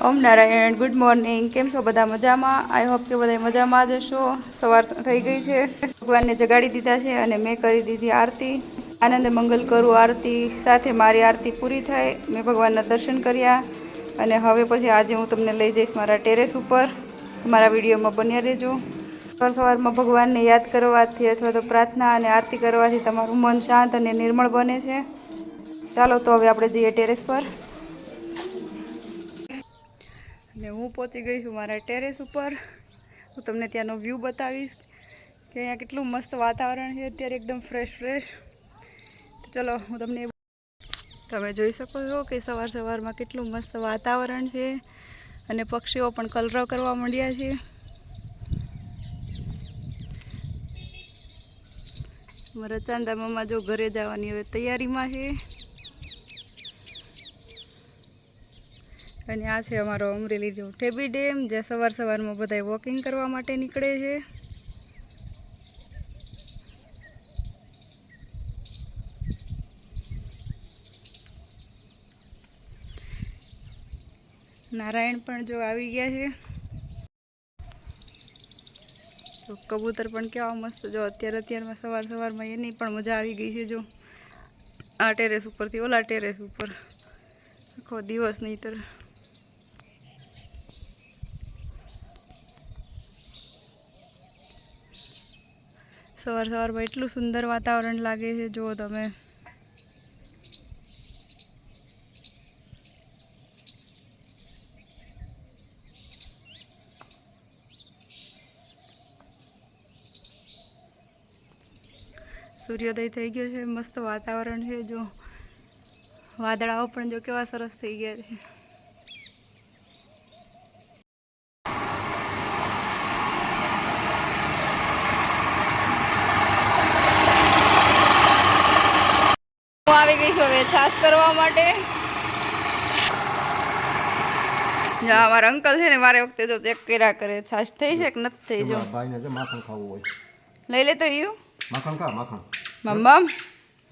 ઓમ Narayan, good morning. કેમ છો બધા? મજામાં? આઈ હોપ કે બધા મજામાં જ હશો. સવાર થઈ ગઈ છે, ભગવાનને જગાડી દીધા છે અને મેં કરી દીધી આરતી. આનંદ મંગલ કરું આરતી સાથે મારી આરતી પૂરી થાય. મેં ભગવાનના દર્શન કર્યા અને હવે પછી આજે હું તમને લઈ જઈશ મારા ટેરેસ ઉપર. મારા વિડીયોમાં બન્યા રહેજો. સવારમાં ભગવાનને યાદ કરવાથી અથવા તો પ્રાર્થના અને આરતી કરવાથી તમારું મન શાંત અને નિર્મળ બને છે. ચાલો તો હવે આપણે જઈએ ટેરેસ પર. ને હું પહોંચી ગઈ છું મારા ટેરેસ ઉપર. હું તમને ત્યાંનો વ્યૂ બતાવીશ કે અહીંયા કેટલું મસ્ત વાતાવરણ છે અત્યારે, એકદમ ફ્રેશ. તો ચલો હું તમને તમે જોઈ શકો છો કે સવારમાં કેટલું મસ્ત વાતાવરણ છે અને પક્ષીઓ પણ કલરવ કરવા માંડ્યા છે. મારા ચાંદા મામા જો ઘરે જવાની હવે તૈયારીમાં છે. અને આ છે અમારો અમરેલીનો ટેબી ડેમ, જ્યાં સવારમાં બધા વોકિંગ કરવા માટે નીકળે છે. નારાયણ પણ જો આવી ગયા છે. તો કબૂતર પણ કેવા મસ્ત જો અત્યારમાં સવારમાં એની પણ મજા આવી ગઈ છે. જો આ ટેરેસ ઉપરથી ઓલા ટેરેસ ઉપર આખો દિવસ નહીતર સવારમાં એટલું સુંદર વાતાવરણ લાગે છે. જુઓ તમે, સૂર્યોદય થઈ ગયો છે, મસ્ત વાતાવરણ છે. જો વાદળાઓ પણ જો કેવા સરસ થઈ ગયા છે. હું આવી ગઈ છું હવે છાશ કરવા માટે. અમારા અંકલ છે ને મારે વખતે જો ચેક કર્યા કરે છાશ થઈ છે કે નથી થઈ. જો ભાઈને જો માખણ ખાવું હોય લઈ લે તો યું માખણ ખા. મમ્મમ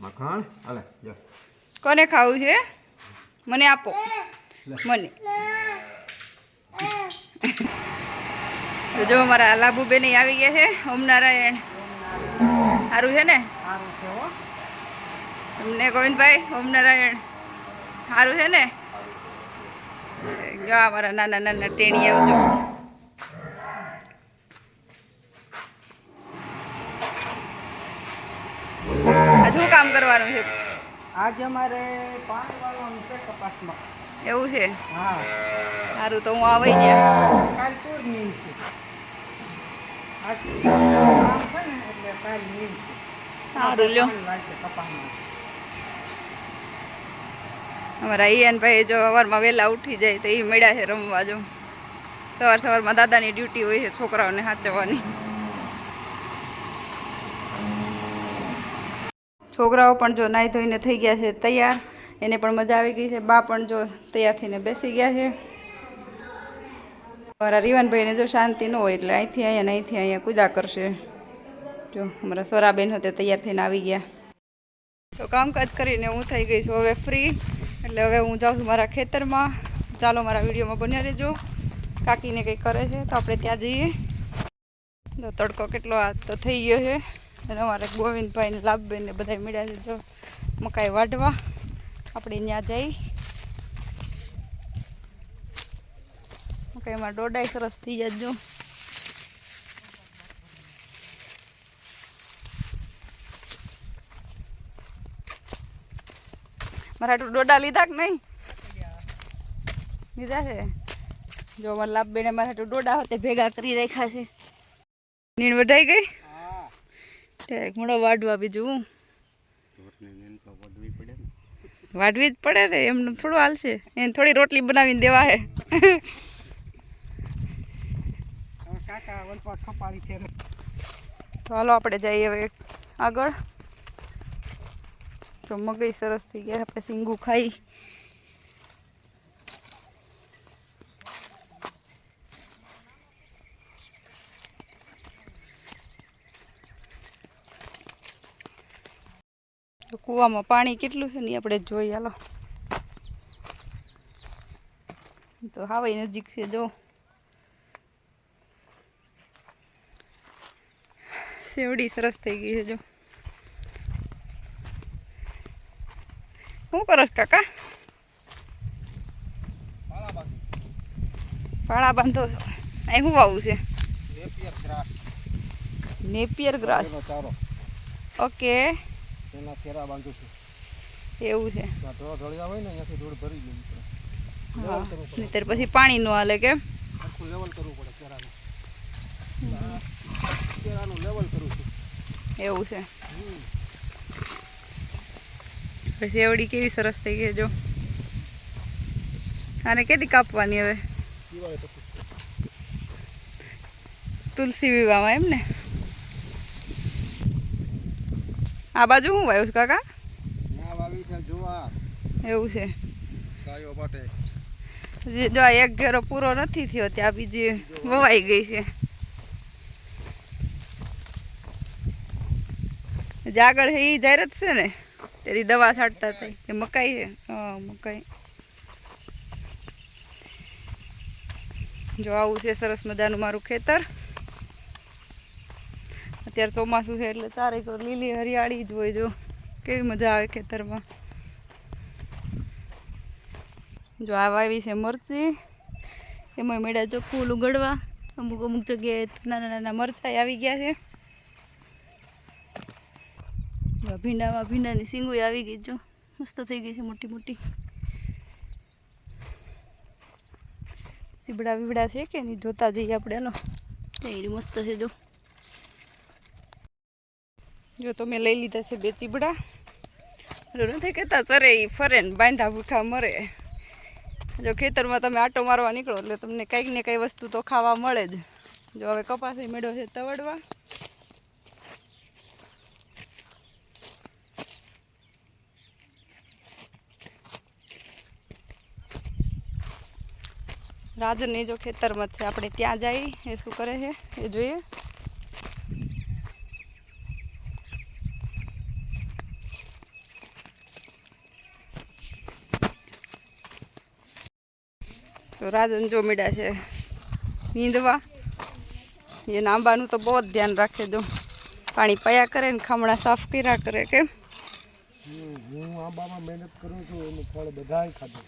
માખણ હાલે જો. કોને ખાવું છે? મને આપો. મને જો અમારા લાભુબેન આવી ગયા છે. ઓમ નારાયણ. સારું છે ને તમને ગોવિંદભાઈ? ઓમ નારાયણ. સારું છે ને? જો અમારા નાના ટેણી આવજો. શું કામ કરવાનું છે? આજે અમારે પાણી વાળવાનું છે કપાસમાં. એવું છે? હા, સારું તો હું આવી ગયા. કાલ તુર નીમ છે. આજ કામ છે ને એટલે કાલ નીમ છે. સારું લ્યો. કપાસમાં અમારા ઈયાનભાઈ જો સવારમાં વહેલા ઉઠી જાય તો એ મળ્યા છે રમવા. જો સવારમાં દાદાની ડ્યુટી હોય છે છોકરાઓને સાચવવાની. છોકરાઓ પણ જો નાહી ધોઈને થઈ ગયા છે તૈયાર. એને પણ મજા આવી ગઈ છે. બા પણ જો તૈયાર થઈને બેસી ગયા છે. અમારા રીવાનભાઈને જો શાંતિ ન હોય એટલે અહીંથી અહીંયા કુદા કરશે. જો અમારા સોરાબેન હતા તૈયાર થઈને આવી ગયા. તો કામકાજ કરીને હું થઈ ગઈ છું હવે ફ્રી. એટલે હવે હું જાઉં છું મારા ખેતરમાં. ચાલો મારા વિડીયોમાં બન્યા રહેજો. કાકીને કંઈ કરે છે તો આપણે ત્યાં જઈએ. તો તડકો કેટલો આ તો થઈ ગયો છે. અને અમારે ગોવિંદભાઈ ને લાભબેન ને બધા મળ્યા છે જો મકાઈ વાઢવા. આપણે ત્યાં જઈ મકાઈમાં ડોડાઈ સરસ થઈ જાય. જો મારા ડોડા લીધા કે નહીં? લીધા છે. જો અમારા લાભબેને મારા ડોડા હોતે ભેગા કરી રાખ્યા છે. નીણ વઢાઈ ગઈ. મોડો વાઢવા. બીજું વાઢવી જ પડે ને, એમને થોડું હાલશે. એને થોડી રોટલી બનાવીને દેવા હે. તો હાલો આપણે જઈએ હવે આગળ. તો મગઈ સરસ થઈ ગયા. આપણે સિંગું ખાઈ. કૂવામાં પાણી કેટલું છે ને આપણે જોઈએ. હાલો તો હાવાઈ નજીક છે જો. સેવડી સરસ થઈ ગઈ છે જો. શું કરો છો કાકા? પાળા બાંધો. અહીં શું વાવું છે? Napier grass. Napier grass. Okay. એના કેરા બાંધું છું. એવું છે. ઢોળ ઢોળિયા હોય ને અહીંયાથી ધૂળ ભરી ગયું. હા નહીંતર પછી પાણી ન હાલે કેમ? આખું લેવલ કરવું પડે કેરાનું. કેરાનું લેવલ કરું છું. એવું છે. પછી એવડી કેવી સરસ થઈ ગઈ જો. આને કેદી કાપવાની હવે? દિવાળી પછી. તુલસી વિવાહમાં એમ ને? આ બાજુ શું વાવ્યું છે કાકા? ના વાવી છે જુવાર. એવું છે. ગાયો માટે. જો આ એક ઘેરો પૂરો નથી થયો ત્યાં બીજી વવાઈ ગઈ છે. જે આગળ છે એ જાહેરાત છે ને તેથી દવા છાંટતા થાય કે મકાઈ છે. હા મકાઈ. જો આવું છે સરસ મજાનું મારું ખેતર. અત્યારે ચોમાસું છે એટલે ચારે કોર લીલી હરિયાળી જ હોય જો. કેવી મજા આવે ખેતરમાં. જો આ વાવી છે મરચી. એમાં મેળા જો ફૂલ ઉગડવા. અમુક અમુક જગ્યાએ નાના નાના મરચાઈ આવી ગયા છે. ભીંડામાં ભીંડાની સિંગોઈ આવી ગઈ જો. મસ્ત થઈ ગઈ છે મોટી મોટી. ચીબડા બીબડા છે કે નહીં જોતા જઈએ આપણે. હાલો એ મસ્ત છે જો. જો તો મેં લઈ લીધા છે 2 ચીબડા. નથી કહેતા ચરે એ ફરે ને બાંધા ભૂખા મરે. જો ખેતરમાં તમે આટો મારવા નીકળો એટલે તમને કંઈક ને કંઈ વસ્તુ તો ખાવા મળે જ. જો હવે કપાસ મેળો છે તવડવા. રાજની જો ખેતરમાં છે આપણે ત્યાં જઈ એ શું કરે છે એ જોઈએ. તો રાજન જો મીડા છે નીંદવા. એ આંબાનું તો બહુ જ ધ્યાન રાખે જો. પાણી પયા કરે ને ખામણા સાફ કર્યા કરે કેમ? હું આંબામાં મહેનત કરું છું એનું ફળ બધાય ખાધું.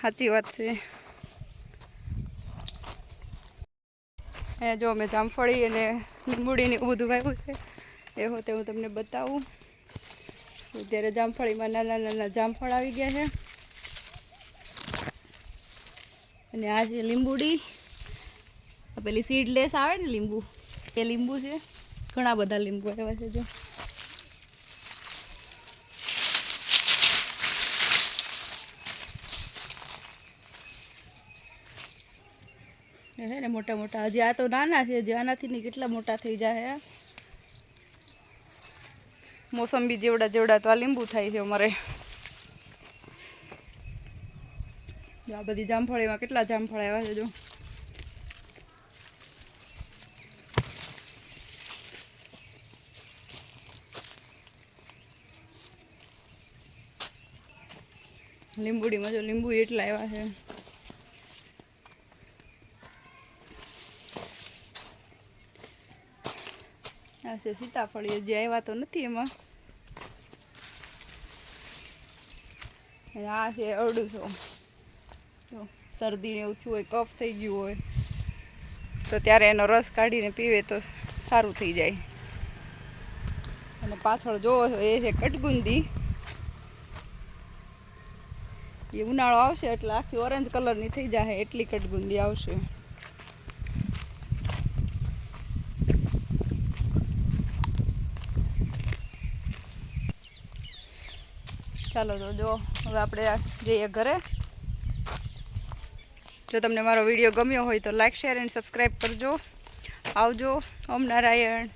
સાચી વાત છે. અહીંયા જો મેં જામફળી અને લીંબુડીને એવું બધું વાવ્યું છે. એ હોતે હું તમને બતાવું. અત્યારે જામફળીમાં નાના નાના જામફળ આવી ગયા છે. અને આ છે લીંબુડી. પેલી સીડલેસ આવે ને લીંબુ એ લીંબુ છે. ઘણા બધા લીંબુ આવ્યા છે જો. હે ને મોટા મોટા. હજી આ તો નાના છે. હજી આનાથી ને કેટલા મોટા થઈ જાય. મોસંબી જેવડા જેવડા તો આ લીંબુ થાય છે અમારે. આ બધી જામફળીમાં કેટલા જામફળ આવ્યા છે જો. લીંબુડીમાં જો લીંબુ એટલા આવ્યા છે. આ છે સીતાફળ. જે આવ્યા તો નથી એમાં. આ છે અરડુસો. શરદીને એવું થયું હોય કફ થઈ ગયું હોય તો ત્યારે એનો રસ કાઢીને પીવે તો સારું થઈ જાય. અને પાછળ જોવો છો એ છે કટગુંદી. એ ઉનાળો આવશે એટલે આખી ઓરેન્જ કલરની થઈ જાય એટલી કટગુંદી આવશે. ચાલો તો જો હવે આપણે જઈએ ઘરે. જો તમને મારો વિડીયો ગમ્યો હોય તો લાઈક શેર એન્ડ સબસ્ક્રાઈબ કરજો. આવજો. ઓમ નારાયણ.